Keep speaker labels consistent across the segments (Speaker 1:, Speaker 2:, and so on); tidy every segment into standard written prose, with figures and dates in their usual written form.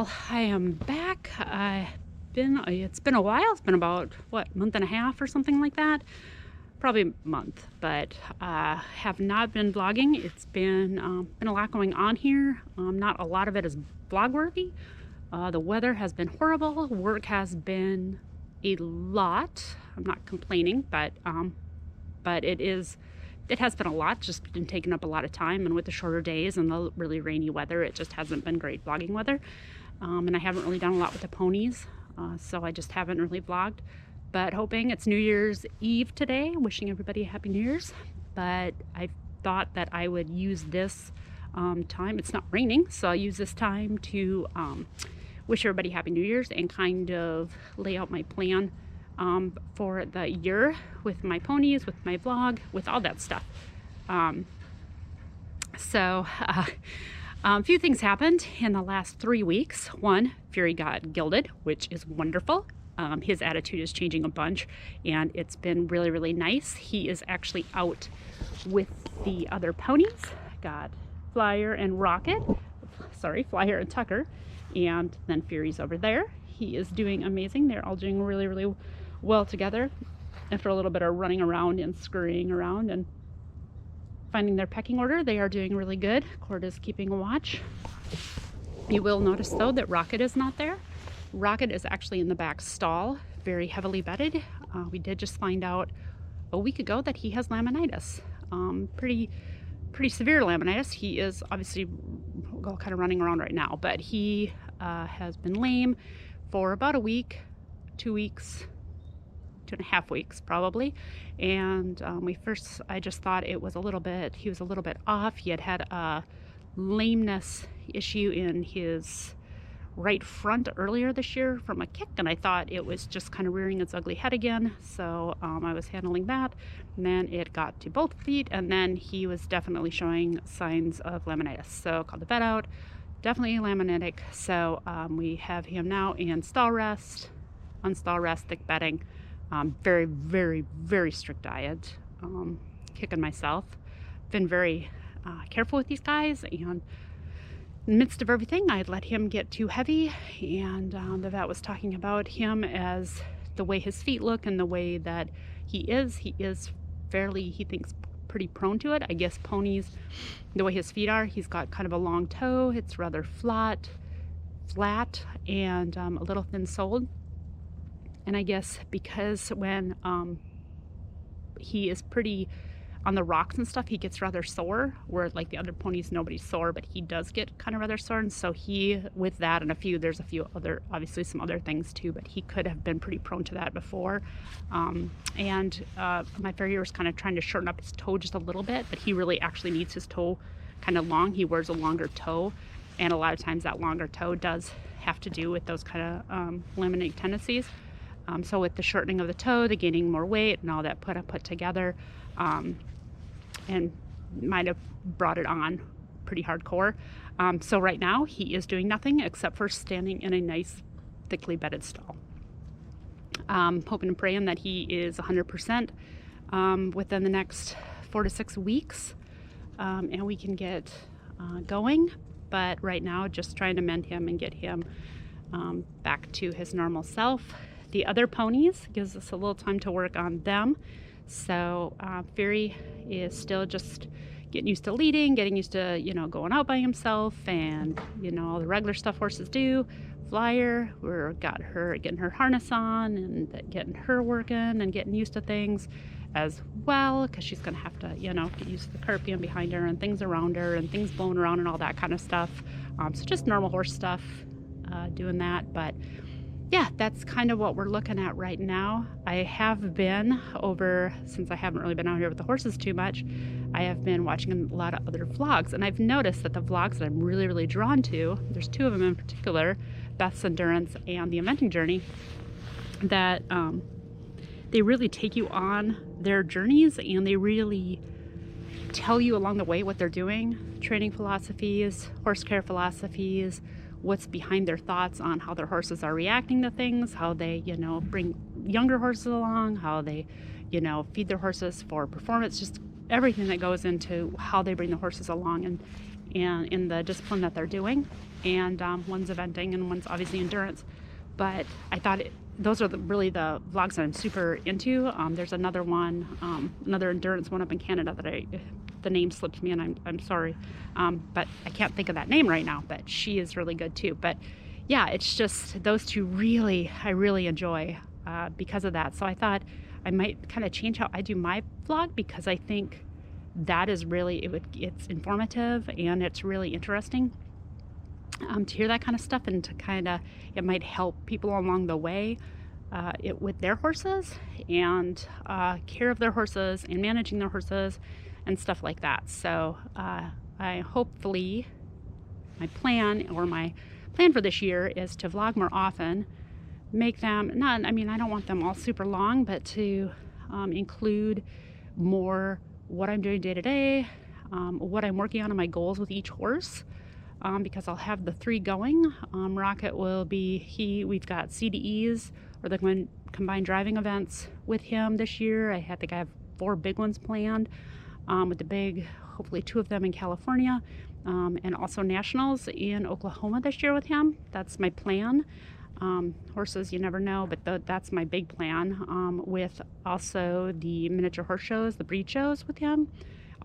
Speaker 1: Well, I am back. It's been a while. It's been about month and a half or something like that. Probably a month, but have not been vlogging. It's been a lot going on here. Not a lot of it is vlog worthy. The weather has been horrible. Work has been a lot. I'm not complaining, but it has been a lot, just been taking up a lot of time, and with the shorter days and the really rainy weather, it just hasn't been great vlogging weather. And I haven't really done a lot with the ponies, so I just haven't really vlogged. But hoping it's New Year's Eve today, wishing everybody a happy New Year's. But I thought that I would use this time, it's not raining, so I'll use this time to wish everybody happy New Year's and kind of lay out my plan for the year with my ponies, with my vlog, with all that stuff. A few things happened in the last 3 weeks. One, Fury got gilded, which is wonderful. His attitude is changing a bunch, and it's been really, really nice. He is actually out with the other ponies. Got Flyer and Flyer and Tucker, and then Fury's over there. He is doing amazing. They're all doing really, really well together after a little bit of running around and scurrying around and finding their pecking order. They are doing really good. Cord is keeping a watch. You will notice though that Rocket is not there. Rocket is actually in the back stall, very heavily bedded. We did just find out a week ago that he has laminitis, pretty severe laminitis. He is obviously kind of running around right now, but he has been lame for about a week, 2 weeks, 2.5 weeks probably. And I just thought he was a little bit off. He had a lameness issue in his right front earlier this year from a kick, and I thought it was just kind of rearing its ugly head again. So I was handling that, and then it got to both feet, and then he was definitely showing signs of laminitis. So called the vet out, definitely laminitic. So we have him now in stall rest, unstall rest, thick bedding. Very, very, very strict diet. Kicking myself. Been very careful with these guys, and in the midst of everything, I'd let him get too heavy, and the vet was talking about him as the way his feet look and the way that he is fairly, he thinks, pretty prone to it. I guess ponies, the way his feet are, he's got kind of a long toe. It's rather flat, and a little thin-soled. And I guess because when he is pretty on the rocks and stuff, he gets rather sore, where like the other ponies, nobody's sore, but he does get kind of rather sore. And so he, with that and there's a few other, obviously some other things too, but he could have been pretty prone to that before. My farrier was kind of trying to shorten up his toe just a little bit, but he really actually needs his toe kind of long. He wears a longer toe, and a lot of times that longer toe does have to do with those kind of laminitic tendencies. So with the shortening of the toe, the gaining more weight, and all that put together, and might have brought it on pretty hardcore. So right now he is doing nothing except for standing in a nice, thickly bedded stall. Hoping and praying that he is 100% within the next 4 to 6 weeks, and we can get going. But right now, just trying to mend him and get him back to his normal self. The other ponies gives us a little time to work on them. So Fury is still just getting used to leading, getting used to, going out by himself, and, all the regular stuff horses do. Flyer, getting her harness on and getting her working and getting used to things as well, because she's going to have to, get used to the cart being behind her and things around her and things blowing around and all that kind of stuff. So just normal horse stuff, doing that. But yeah, that's kind of what we're looking at right now. I have been since I haven't really been out here with the horses too much, I have been watching a lot of other vlogs, and I've noticed that the vlogs that I'm really, really drawn to, there's 2 of them in particular, Beth's Endurance and the Inventing Journey, that they really take you on their journeys, and they really tell you along the way what they're doing, training philosophies, horse care philosophies, what's behind their thoughts on how their horses are reacting to things, how they, bring younger horses along, how they, feed their horses for performance, just everything that goes into how they bring the horses along. and in the discipline that they're doing. And one's eventing and one's obviously endurance. But I thought those are really the vlogs that I'm super into. There's another one, another endurance one up in Canada that the name slipped me and I'm sorry. But I can't think of that name right now, but she is really good too. But yeah, it's just those two I really enjoy because of that. So I thought I might kind of change how I do my vlog, because I think that is really, it's informative and it's really interesting to hear that kind of stuff, and to kind of, it might help people along the way with their horses and care of their horses and managing their horses and stuff like that. So I hopefully, my plan for this year is to vlog more often, make them I don't want them all super long, but to include more what I'm doing day to day, what I'm working on and my goals with each horse, because I'll have the 3 going. Rocket will be, we've got CDEs, or the combined driving events with him this year. I think I have 4 big ones planned, with the big, hopefully 2 of them in California, and also nationals in Oklahoma this year with him. That's my plan. Horses, you never know, but that's my big plan, with also the miniature horse shows, the breed shows with him.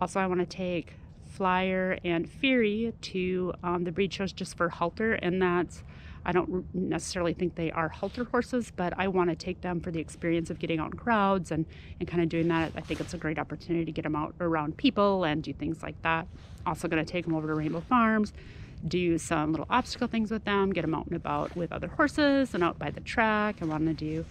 Speaker 1: Also, I want to take Flyer and Fury to the breed shows just for halter, and I don't necessarily think they are halter horses, but I want to take them for the experience of getting out in crowds and kind of doing that. I think it's a great opportunity to get them out around people and do things like that. Also going to take them over to Rainbow Farms, do some little obstacle things with them, get them out and about with other horses and out by the track. I want to do,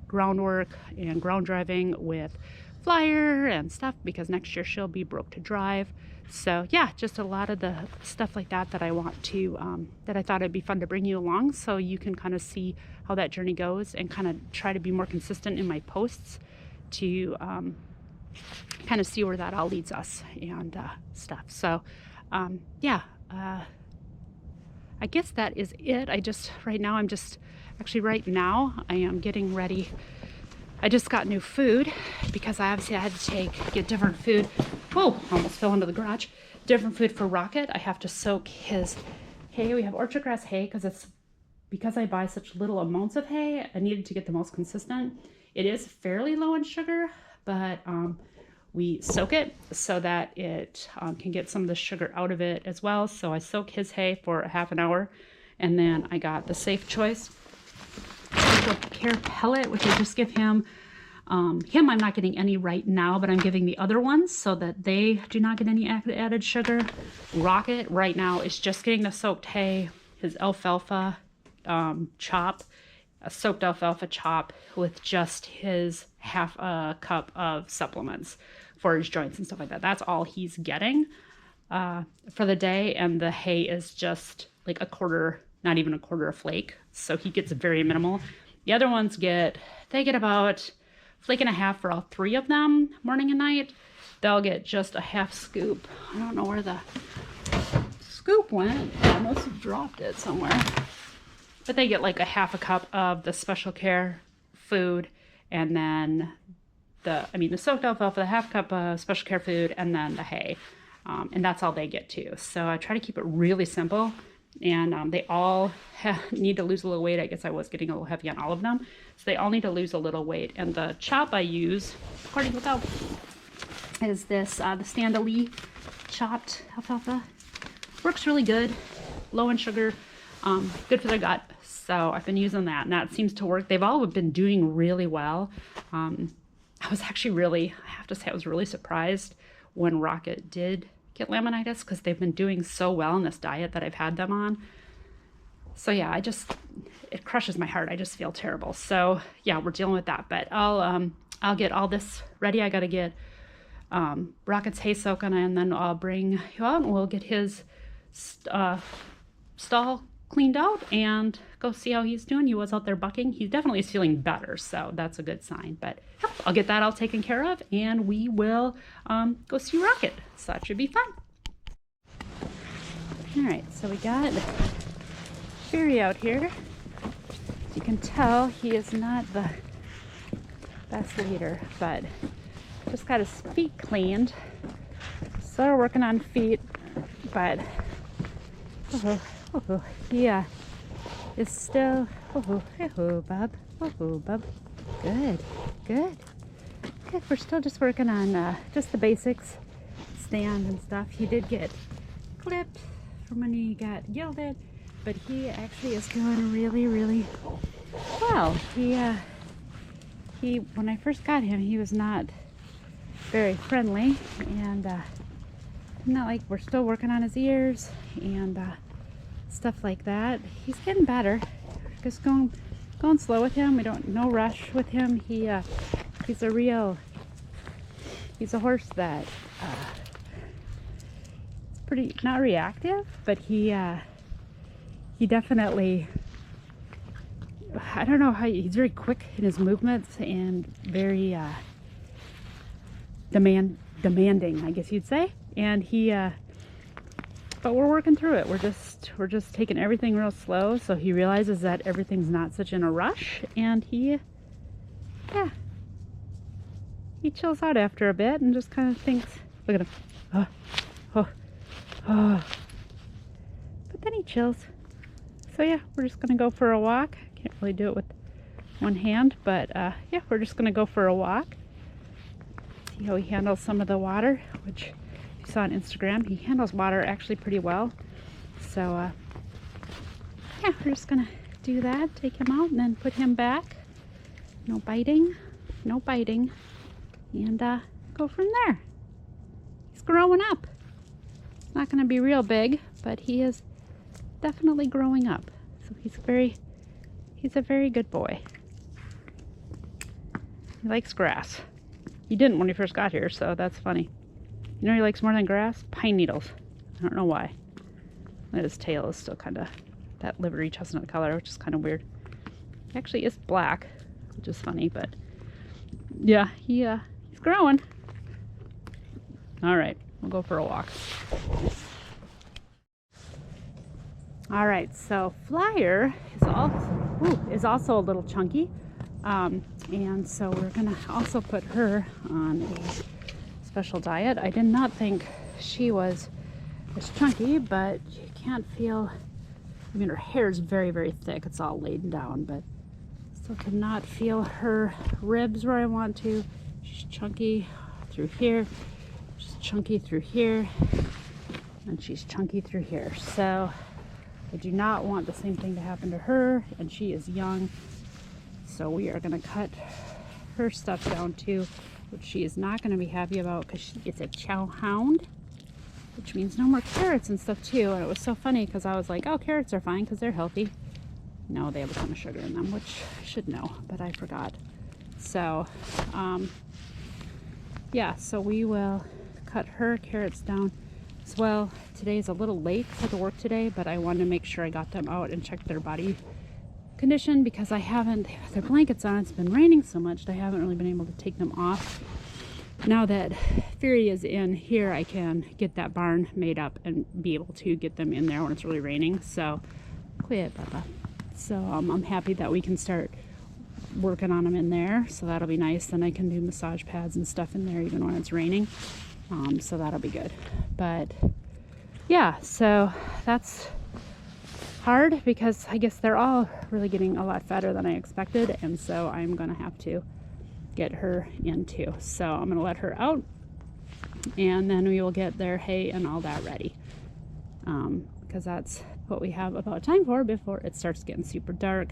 Speaker 1: groundwork and ground driving with Flyer and stuff, because next year she'll be broke to drive. So yeah, just a lot of the stuff like that I want to, that I thought it'd be fun to bring you along, so you can kind of see how that journey goes and kind of try to be more consistent in my posts to kind of see where that all leads us and stuff. So yeah, I guess that is it. Right now I am getting ready. I just got new food, because I had to get different food. Whoa, almost fell into the garage. Different food for Rocket. I have to soak his hay. We have orchard grass hay because I buy such little amounts of hay. I needed to get the most consistent. It is fairly low in sugar, but we soak it so that it can get some of the sugar out of it as well. So I soak his hay for a half an hour, and then I got the Safe Choice Care pellet, which I just give him. I'm not getting any right now, but I'm giving the other ones so that they do not get any added sugar. Rocket right now is just getting the soaked hay, his alfalfa chop, a soaked alfalfa chop with just his half a cup of supplements for his joints and stuff like that. That's all he's getting for the day, and the hay is just like a quarter, not even a quarter, a flake, so he gets very minimal. The other ones get about flake and a half for all 3 of them, morning and night. They'll get just a half scoop. I don't know where the scoop went. I must have dropped it somewhere. But they get like a half a cup of the Special Care food, and then the soaked alfalfa, the half cup of Special Care food, and then the hay. And that's all they get too. So I try to keep it really simple. And they all need to lose a little weight. I guess I was getting a little heavy on all of them. So they all need to lose a little weight. And the chop I use, according to the is this, the Standalee chopped alfalfa. Works really good, low in sugar, good for the gut. So I've been using that, and that seems to work. They've all been doing really well. I was actually I have to say, I was really surprised when Rocket did get laminitis, because they've been doing so well in this diet that I've had them on. So yeah, it crushes my heart. I just feel terrible. So yeah, we're dealing with that, but I'll get all this ready. I got to get Rocket's hay soaking, and then I'll bring you out and we'll get his stall cleaned out and go see how he's doing. He was out there bucking. He definitely is feeling better, so that's a good sign. But yep, I'll get that all taken care of, and we will go see Rocket. So that should be fun. All right, so we got Fury out here. As you can tell, he is not the best leader, but just got his feet cleaned So we're working on feet, but he is still, Bub. Bub. Good, good, good. We're still just working on just the basics, stand and stuff. He did get clipped from when he got gilded, but he actually is doing really, really well. He when I first got him, he was not very friendly, and not like, we're still working on his ears and stuff like that. He's getting better. Just going slow with him. We don't, no rush with him. He's a horse that is pretty, not reactive, but he definitely, I don't know how, he's very quick in his movements and very demanding, I guess you'd say. And but we're working through it. We're just taking everything real slow, so he realizes that everything's not such in a rush, and he chills out after a bit and just kind of thinks, look at him, but then he chills. So yeah, we're just gonna go for a walk. Can't really do it with one hand, but yeah, we're just gonna go for a walk. See how he handles some of the water, which you saw on Instagram. He handles water actually pretty well. So yeah, we're just gonna do that, take him out and then put him back. No biting, and go from there. He's growing up. He's not gonna be real big, but he is definitely growing up. So he's a very good boy. He likes grass. He didn't when he first got here, so that's funny. You know he likes more than grass? Pine needles. I don't know why. And his tail is still kind of that livery chestnut color, which is kind of weird. He actually is black, which is funny, but yeah, he's growing. All right, we'll go for a walk. All right, so Flyer is also a little chunky. And so we're gonna also put her on a special diet. I did not think she was as chunky, but you can't feel, I mean, her hair is very, very thick. It's all laid down, but still cannot feel her ribs where I want to. She's chunky through here. She's chunky through here. And she's chunky through here. So I do not want the same thing to happen to her, and she is young. So we are going to cut her stuff down too, which she is not going to be happy about because it's a chow hound, which means no more carrots and stuff too. And it was so funny because I was like, oh, carrots are fine because they're healthy. No, they have a ton of sugar in them, which I should know, but I forgot. So, yeah, so we will cut her carrots down as well. Today's a little late for the work today, but I wanted to make sure I got them out and checked their body condition because I haven't, they have their blankets on. It's been raining so much that I haven't really been able to take them off. Now that Fury is in here, I can get that barn made up and be able to get them in there when it's really raining. So, quit, Bubba. So I'm happy that we can start working on them in there. So that'll be nice. Then I can do massage pads and stuff in there even when it's raining. So that'll be good. But yeah, so that's hard because I guess they're all really getting a lot fatter than I expected, and so I'm gonna have to get her in too. So I'm gonna let her out, and then we will get their hay and all that ready, because that's what we have about time for before it starts getting super dark.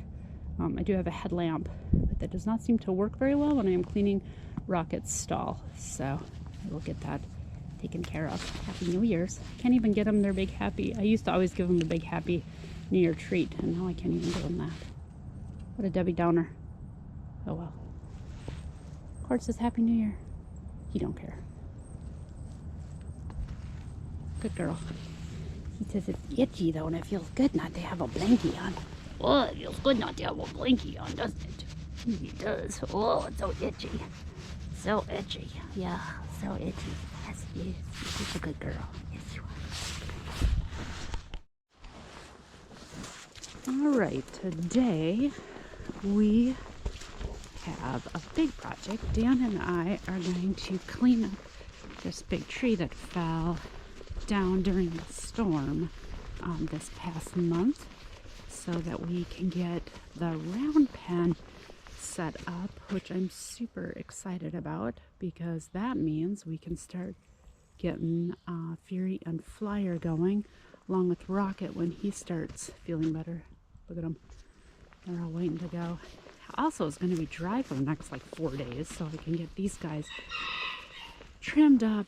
Speaker 1: I do have a headlamp, but that does not seem to work very well when I am cleaning Rocket's stall, so we'll get that taken care of. Happy New Year's. Can't even get them their big happy. I used to always give them the big happy New Year treat, and now I can't even give them that. What a Debbie Downer. Oh well. Of course, it's Happy New Year. He don't care. Good girl. He says it's itchy though, and it feels good not to have a blankie on. Oh, it feels good not to have a blankie on, doesn't it? It does. Oh, it's so itchy. So itchy. Yeah, so itchy. Yes, it is. She's a good girl. Yes, you are. All right, today we have a big project. Dan and I are going to clean up this big tree that fell down during the storm this past month, so that we can get the round pen set up, which I'm super excited about, because that means we can start getting Fury and Flyer going, along with Rocket when he starts feeling better. Look at them. They're all waiting to go. Also, it's going to be dry for the next like 4 days, so I can get these guys trimmed up,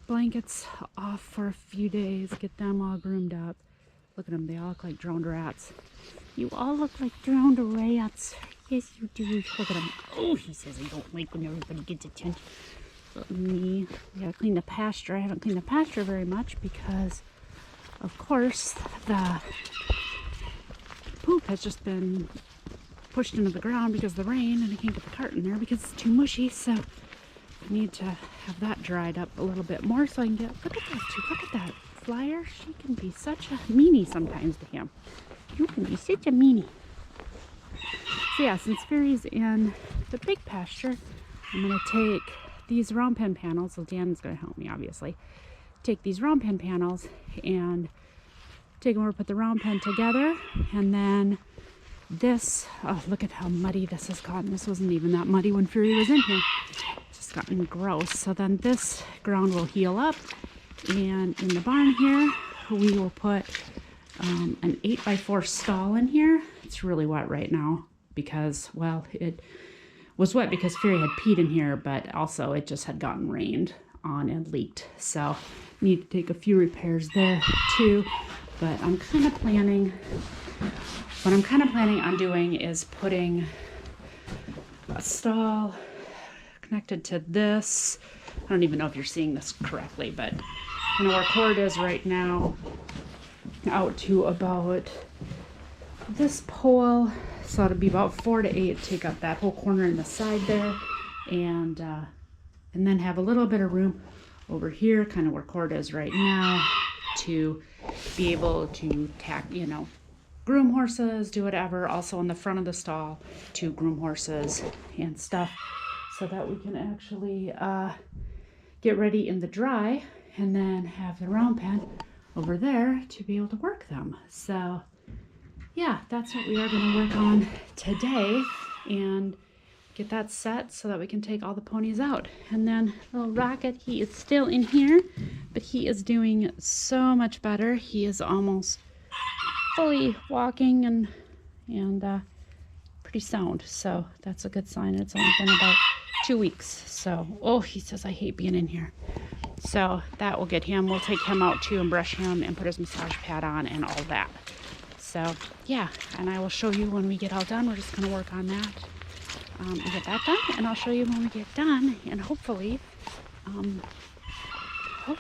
Speaker 1: blankets off for a few days, get them all groomed up. Look at them. They all look like drowned rats. You all look like drowned rats. Yes, you do. Look at them. Oh, he says I don't like when everybody gets attention. But me, we gotta clean the pasture. I haven't cleaned the pasture very much because, of course, the poop has just been pushed into the ground because of the rain, and I can't get the cart in there because it's too mushy. So I need to have that dried up a little bit more so I can get. Look at those two. Look at that Flyer. She can be such a meanie sometimes to him. You can be such a meanie. So yeah, since Fury's in the big pasture, I'm going to take these round pen panels. So Dan's going to help me, obviously. Take these round pen panels and take them over, put the round pen together, and then this, oh, look at how muddy this has gotten. This wasn't even that muddy when Fury was in here. It's just gotten gross. So then this ground will heal up, and in the barn here, we will put an 8x4 stall in here. It's really wet right now because, well, it was wet because Fury had peed in here, but also it just had gotten rained on and leaked. So need to take a few repairs there too. But I'm kind of planning, what I'm kind of planning on doing is putting a stall connected to this. I don't even know if you're seeing this correctly, but kind of where cord is right now, out to about this pole. So it'll be about 4 to 8, take up that whole corner in the side there, and then have a little bit of room over here, kind of where cord is right now, to be able to tack, you know, groom horses, do whatever. Also in the front of the stall to groom horses and stuff, so that we can actually get ready in the dry, and then have the round pen over there to be able to work them. So yeah, that's what we are going to work on today, and get that set so that we can take all the ponies out. And then little Rocket, he is still in here, but he is doing so much better. He is almost fully walking and pretty sound, so that's a good sign. It's only been about 2 weeks. So, oh, he says I hate being in here. So that will get him. We'll take him out too and brush him and put his massage pad on and all that. So yeah, and I will show you when we get all done. We're just going to work on that and get that done, and I'll show you when we get done, and hopefully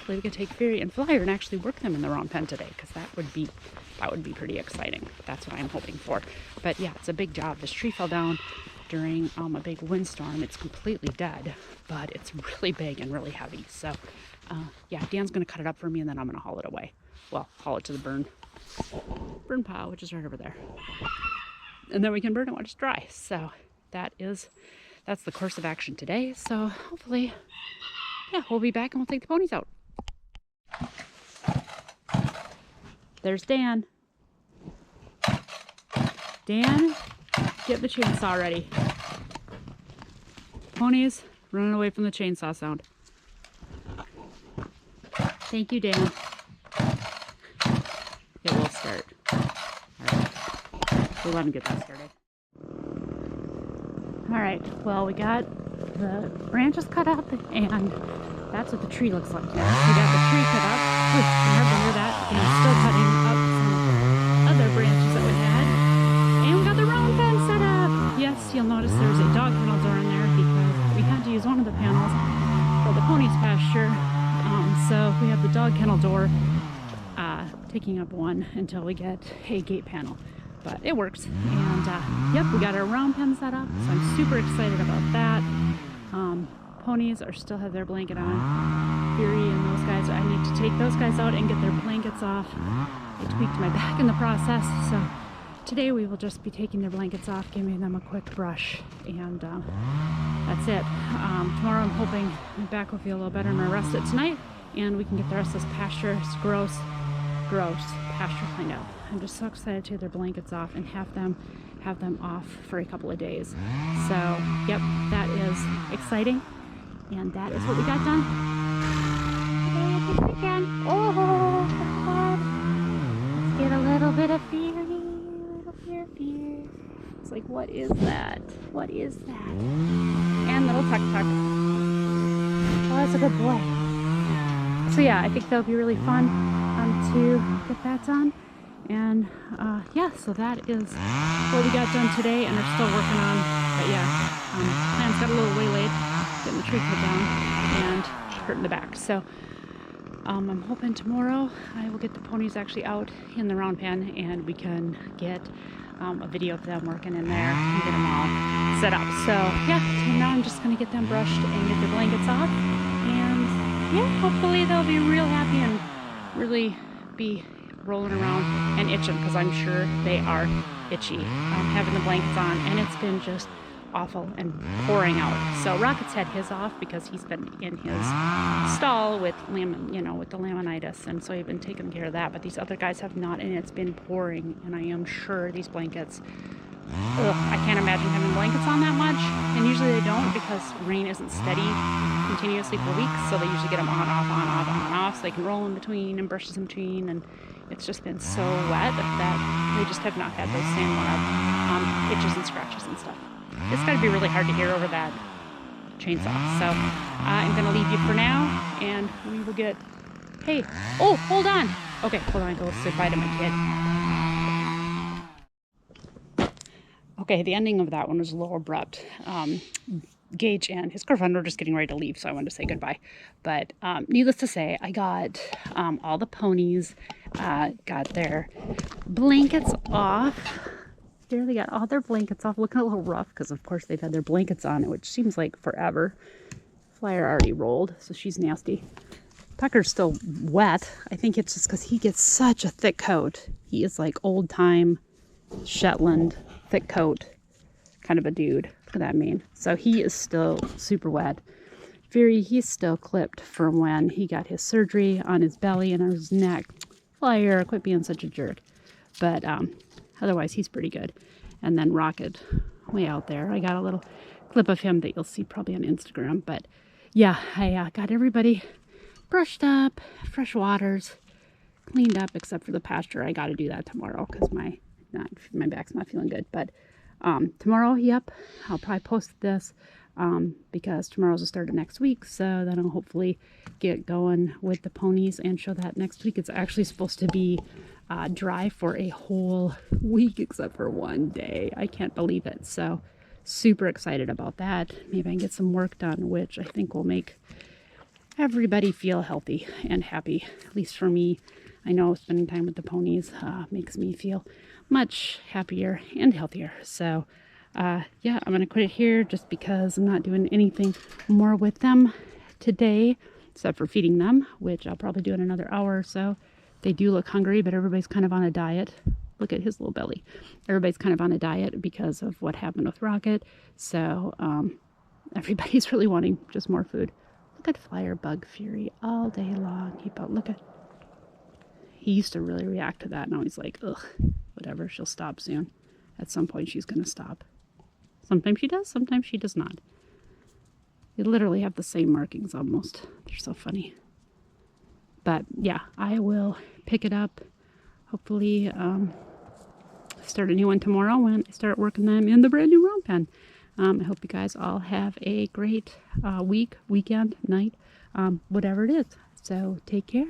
Speaker 1: we can take Fury and Flyer and actually work them in the round pen today, because that would be pretty exciting. That's what I'm hoping for. But yeah, it's a big job. This tree fell down during a big windstorm. It's completely dead, but it's really big and really heavy. So yeah, Dan's going to cut it up for me, and then I'm going to haul it away. Well, haul it to the burn pile, which is right over there, and then we can burn it when it's dry. So that's the course of action today. So hopefully, yeah, we'll be back and we'll take the ponies out. There's Dan. Dan, get the chainsaw ready. Ponies running away from the chainsaw sound. Thank you, Dan. It will start. All right. We'll let him get that started. All right, well, we got the branches cut up, and that's what the tree looks like now. We got the tree cut up. Ooh, you can hardly hear that. And I'm still cutting up some other branches that we had. And we got the round pen set up. Yes, you'll notice there's a dog kennel door in there because we had to use one of the panels for the ponies' pasture. So we have the dog kennel door taking up one until we get a gate panel. But it works, and yep, we got our round pen set up, so I'm super excited about that. Ponies still have their blanket on. Fury and those guys, I need to take those guys out and get their blankets off. I tweaked my back in the process, so today we will just be taking their blankets off, giving them a quick brush, and that's it. Tomorrow I'm hoping my back will feel a little better and I'll rest it tonight, and we can get the rest of this pasture, this gross pasture cleaned up. I'm just so excited to get their blankets off and have them off for a couple of days. So, yep, that is exciting, and that is what we got done. Again. Oh, God. Let's get a little bit of fear. It's like, what is that? What is that? And little Tuck Tuck. Oh, that's a good boy. So yeah, I think that'll be really fun to get that done. And yeah, so that is what we got done today, and they're still working on. But yeah, plans got a little waylaid, getting the tree cut down and hurting the back. So I'm hoping tomorrow I will get the ponies actually out in the round pen, and we can get a video of them working in there and get them all set up. So yeah, so now I'm just going to get them brushed and get their blankets off, and yeah, hopefully they'll be real happy and really be rolling around and itching, because I'm sure they are itchy having the blankets on, and it's been just awful and pouring out. So Rocket's had his off because he's been in his stall with with the laminitis, and so he's been taking care of that, but these other guys have not, and it's been pouring, and I am sure these blankets, I can't imagine having blankets on that much, and usually they don't, because rain isn't steady continuously for weeks, so they usually get them on, off, on, off, on, off, so they can roll in between and brushes in between, and it's just been so wet that they just have not had those same itches and scratches and stuff. It's got to be really hard to hear over that chainsaw. So I'm going to leave you for now, and we will get... Hey! Oh, hold on! Okay, hold on. Go say bye to my kid. Okay, the ending of that one was a little abrupt. Gage and his girlfriend were just getting ready to leave, so I wanted to say goodbye. But needless to say, I got all the ponies, got their blankets off. There, they got all their blankets off, looking a little rough because of course they've had their blankets on, which seems like forever. Flyer already rolled, so she's nasty. Tucker's still wet. I think it's just because he gets such a thick coat. He is like old time Shetland thick coat kind of a dude. Look at that mane. So he is still super wet. He's still clipped from when he got his surgery on his belly and on his neck. Flyer, quit being such a jerk. But otherwise, he's pretty good. And then Rocket, way out there. I got a little clip of him that you'll see probably on Instagram. But yeah, I got everybody brushed up, fresh waters, cleaned up, except for the pasture. I got to do that tomorrow because my back's not feeling good. But tomorrow, yep, I'll probably post this because tomorrow's the start of next week. So then I'll hopefully get going with the ponies and show that next week. It's actually supposed to be dry for a whole week except for one day. I can't believe it. So super excited about that. Maybe I can get some work done, which I think will make everybody feel healthy and happy. At least for me, I know spending time with the ponies makes me feel much happier and healthier. So yeah, I'm gonna quit it here just because I'm not doing anything more with them today except for feeding them, which I'll probably do in another hour or so. They do look hungry, but everybody's kind of on a diet. Look at his little belly. Everybody's kind of on a diet because of what happened with Rocket. So everybody's really wanting just more food. Look at Flyer Bug Fury all day long. He used to really react to that. Now he's like, ugh, whatever, she'll stop soon. At some point she's going to stop. Sometimes she does, sometimes she does not. They literally have the same markings almost. They're so funny. But yeah, I will pick it up. Hopefully start a new one tomorrow when I start working them in the brand new round pen. I hope you guys all have a great week, weekend, night, whatever it is. So take care.